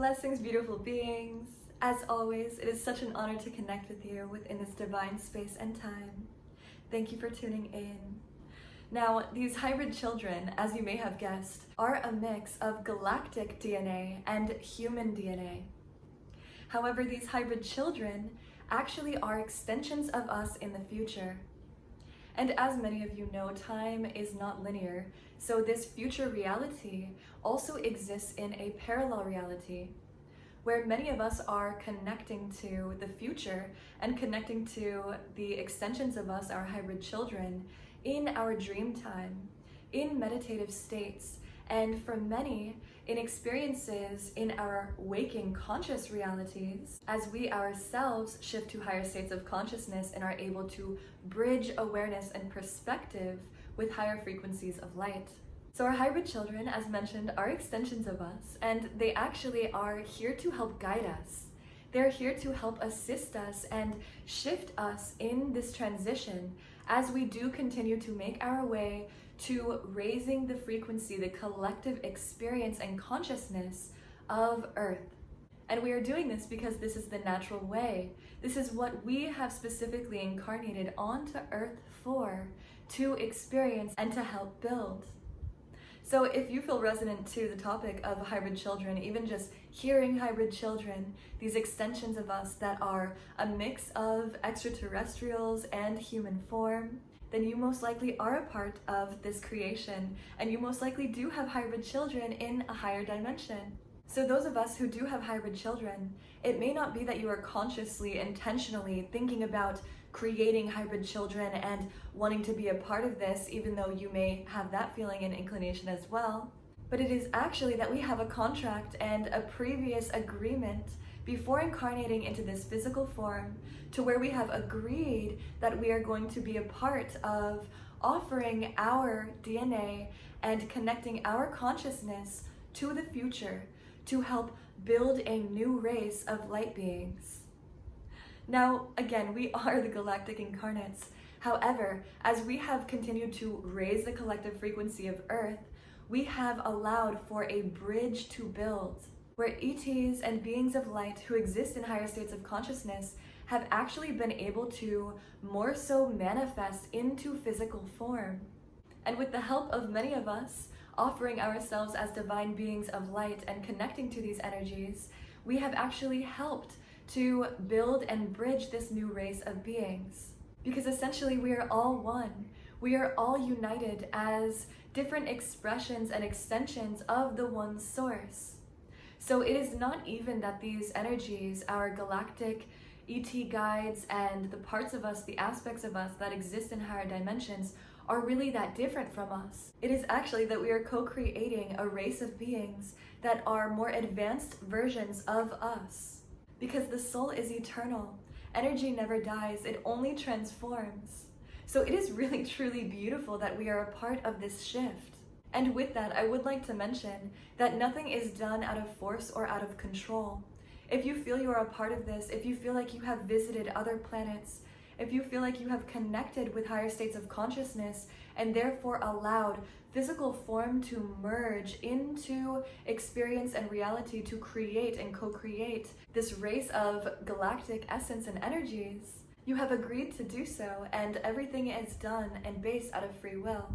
Blessings, beautiful beings. As always, it is such an honor to connect with you within this divine space and time. Thank you for tuning in. Now, these hybrid children, as you may have guessed, are a mix of galactic DNA and human DNA. However, these hybrid children actually are extensions of us in the future. And as many of you know, time is not linear, so this future reality also exists in a parallel reality, where many of us are connecting to the future and connecting to the extensions of us, our hybrid children, in our dream time, in meditative states, and for many, in experiences in our waking conscious realities, as we ourselves shift to higher states of consciousness and are able to bridge awareness and perspective with higher frequencies of light. So our hybrid children, as mentioned, are extensions of us, and they actually are here to help guide us. They're here to help assist us and shift us in this transition as we do continue to make our way to raising the frequency, the collective experience and consciousness of Earth. And we are doing this because this is the natural way. This is what we have specifically incarnated onto Earth for, to experience and to help build. So if you feel resonant to the topic of hybrid children, even just hearing hybrid children, these extensions of us that are a mix of extraterrestrials and human form, then you most likely are a part of this creation, and you most likely do have hybrid children in a higher dimension. So those of us who do have hybrid children, it may not be that you are consciously, intentionally thinking about creating hybrid children and wanting to be a part of this, even though you may have that feeling and inclination as well. But it is actually that we have a contract and a previous agreement before incarnating into this physical form, to where we have agreed that we are going to be a part of offering our DNA and connecting our consciousness to the future to help build a new race of light beings. Now, again, we are the galactic incarnates. However, as we have continued to raise the collective frequency of Earth, we have allowed for a bridge to build, where ETs and beings of light who exist in higher states of consciousness have actually been able to more so manifest into physical form. And with the help of many of us offering ourselves as divine beings of light and connecting to these energies, we have actually helped to build and bridge this new race of beings. Because essentially we are all one. We are all united as different expressions and extensions of the one source. So it is not even that these energies, our galactic ET guides and the parts of us, the aspects of us that exist in higher dimensions, are really that different from us. It is actually that we are co-creating a race of beings that are more advanced versions of us. Because the soul is eternal. Energy never dies, it only transforms. So it is really truly beautiful that we are a part of this shift. And with that, I would like to mention that nothing is done out of force or out of control. If you feel you are a part of this, if you feel like you have visited other planets, if you feel like you have connected with higher states of consciousness and therefore allowed physical form to merge into experience and reality to create and co-create this race of galactic essence and energies, you have agreed to do so, and everything is done and based out of free will.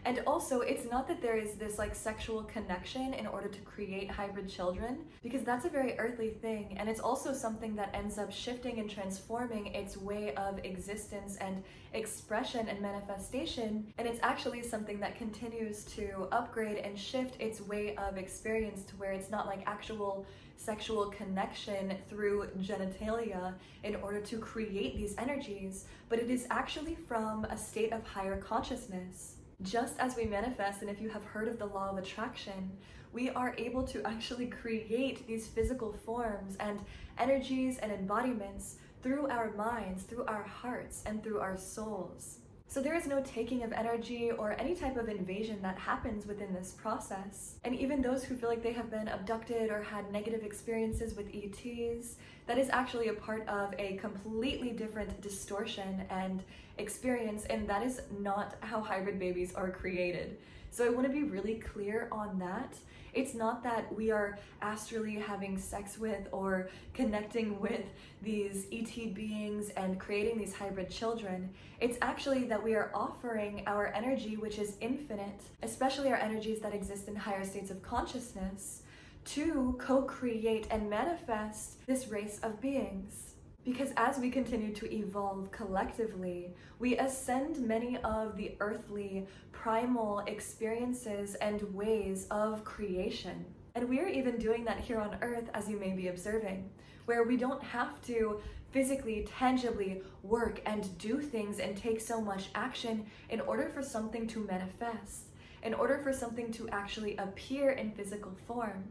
And also, it's not that there is this like sexual connection in order to create hybrid children, because that's a very earthly thing, and it's also something that ends up shifting and transforming its way of existence and expression and manifestation, and it's actually something that continues to upgrade and shift its way of experience to where it's not like actual sexual connection through genitalia in order to create these energies, but it is actually from a state of higher consciousness. Just as we manifest, and if you have heard of the law of attraction, we are able to actually create these physical forms and energies and embodiments through our minds, through our hearts, and through our souls. So there is no taking of energy or any type of invasion that happens within this process. And even those who feel like they have been abducted or had negative experiences with ETs, that is actually a part of a completely different distortion and experience, and that is not how hybrid babies are created. So I want to be really clear on that. It's not that we are astrally having sex with or connecting with these ET beings and creating these hybrid children. It's actually that we are offering our energy, which is infinite, especially our energies that exist in higher states of consciousness, to co-create and manifest this race of beings. Because as we continue to evolve collectively, we ascend many of the earthly, primal experiences and ways of creation. And we are even doing that here on Earth, as you may be observing, where we don't have to physically, tangibly work and do things and take so much action in order for something to manifest, in order for something to actually appear in physical form.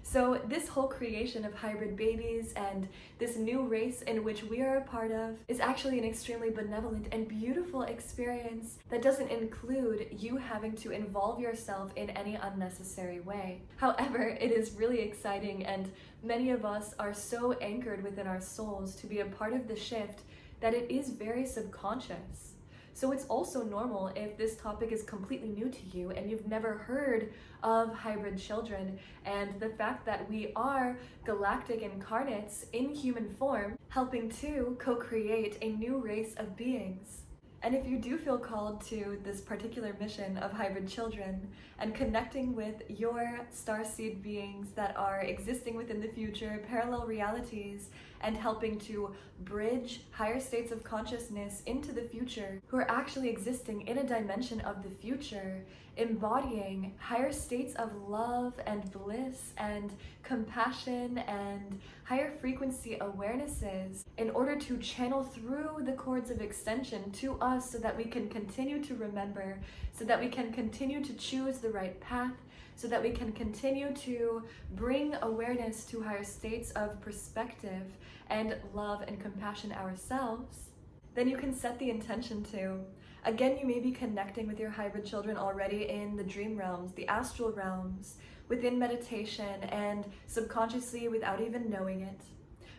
So this whole creation of hybrid babies and this new race in which we are a part of is actually an extremely benevolent and beautiful experience that doesn't include you having to involve yourself in any unnecessary way. However, it is really exciting, and many of us are so anchored within our souls to be a part of the shift that it is very subconscious. So it's also normal if this topic is completely new to you and you've never heard of hybrid children and the fact that we are galactic incarnates in human form, helping to co-create a new race of beings. And if you do feel called to this particular mission of hybrid children and connecting with your starseed beings that are existing within the future, parallel realities, and helping to bridge higher states of consciousness into the future, who are actually existing in a dimension of the future, embodying higher states of love and bliss and compassion and higher frequency awarenesses in order to channel through the cords of extension to us so that we can continue to remember, so that we can continue to choose the right path, so that we can continue to bring awareness to higher states of perspective and love and compassion ourselves, then you can set the intention to. Again, you may be connecting with your hybrid children already in the dream realms, the astral realms, within meditation and subconsciously without even knowing it.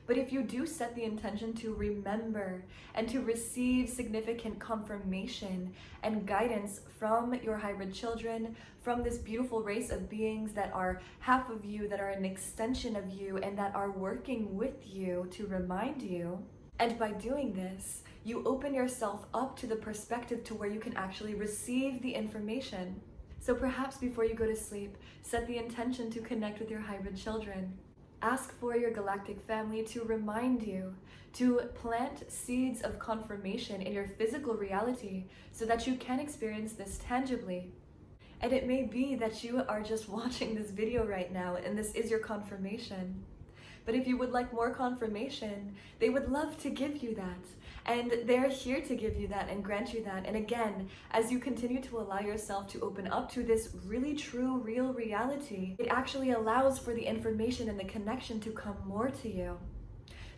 But if you do set the intention to remember and to receive significant confirmation and guidance from your hybrid children, from this beautiful race of beings that are half of you, that are an extension of you, and that are working with you to remind you, and by doing this, you open yourself up to the perspective to where you can actually receive the information. So perhaps before you go to sleep, set the intention to connect with your hybrid children. Ask for your galactic family to remind you, to plant seeds of confirmation in your physical reality so that you can experience this tangibly. And it may be that you are just watching this video right now and this is your confirmation. But if you would like more confirmation, they would love to give you that. And they're here to give you that and grant you that. And again, as you continue to allow yourself to open up to this really true, real reality, it actually allows for the information and the connection to come more to you.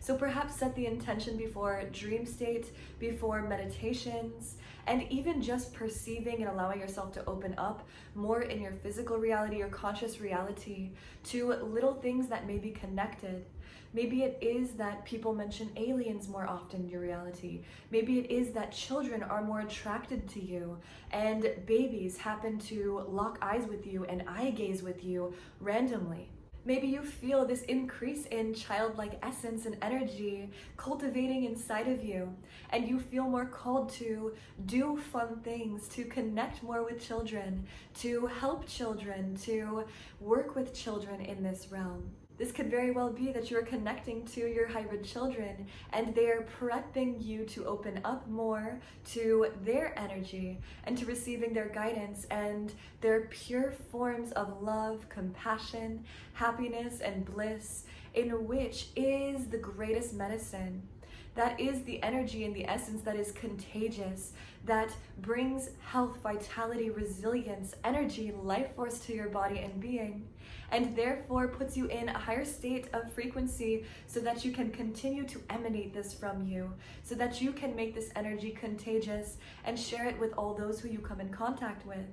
So perhaps set the intention before dream state, before meditations, and even just perceiving and allowing yourself to open up more in your physical reality, your conscious reality, to little things that may be connected. Maybe it is that people mention aliens more often in your reality. Maybe it is that children are more attracted to you and babies happen to lock eyes with you and eye gaze with you randomly. Maybe you feel this increase in childlike essence and energy cultivating inside of you, and you feel more called to do fun things, to connect more with children, to help children, to work with children in this realm. This could very well be that you're connecting to your hybrid children and they're prepping you to open up more to their energy and to receiving their guidance and their pure forms of love, compassion, happiness, and bliss, in which is the greatest medicine. That is the energy and the essence that is contagious, that brings health, vitality, resilience, energy, life force to your body and being, and therefore puts you in a higher state of frequency so that you can continue to emanate this from you, so that you can make this energy contagious and share it with all those who you come in contact with.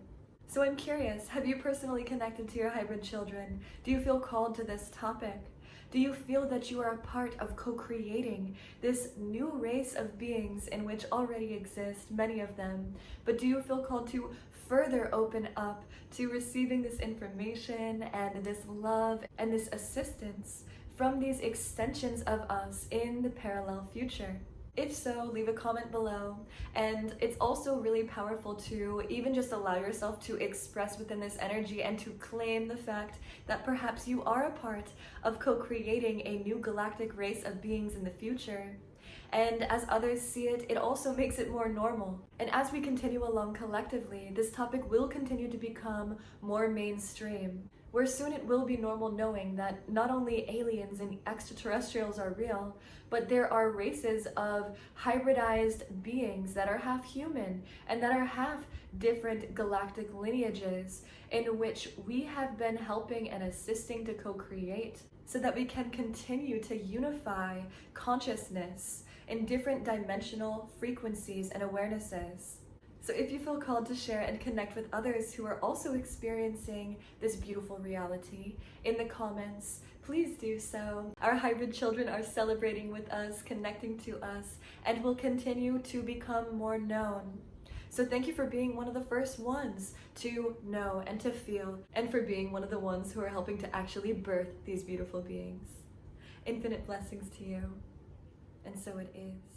So I'm curious, have you personally connected to your hybrid children? Do you feel called to this topic? Do you feel that you are a part of co-creating this new race of beings in which already exist, many of them, but do you feel called to further open up to receiving this information and this love and this assistance from these extensions of us in the parallel future? If so, leave a comment below. And it's also really powerful to even just allow yourself to express within this energy and to claim the fact that perhaps you are a part of co-creating a new galactic race of beings in the future. And as others see it, it also makes it more normal. And as we continue along collectively, this topic will continue to become more mainstream, where soon it will be normal knowing that not only aliens and extraterrestrials are real, but there are races of hybridized beings that are half human and that are half different galactic lineages in which we have been helping and assisting to co-create so that we can continue to unify consciousness in different dimensional frequencies and awarenesses. So if you feel called to share and connect with others who are also experiencing this beautiful reality in the comments, please do so. Our hybrid children are celebrating with us, connecting to us, and will continue to become more known. So thank you for being one of the first ones to know and to feel, and for being one of the ones who are helping to actually birth these beautiful beings. Infinite blessings to you. And so it is.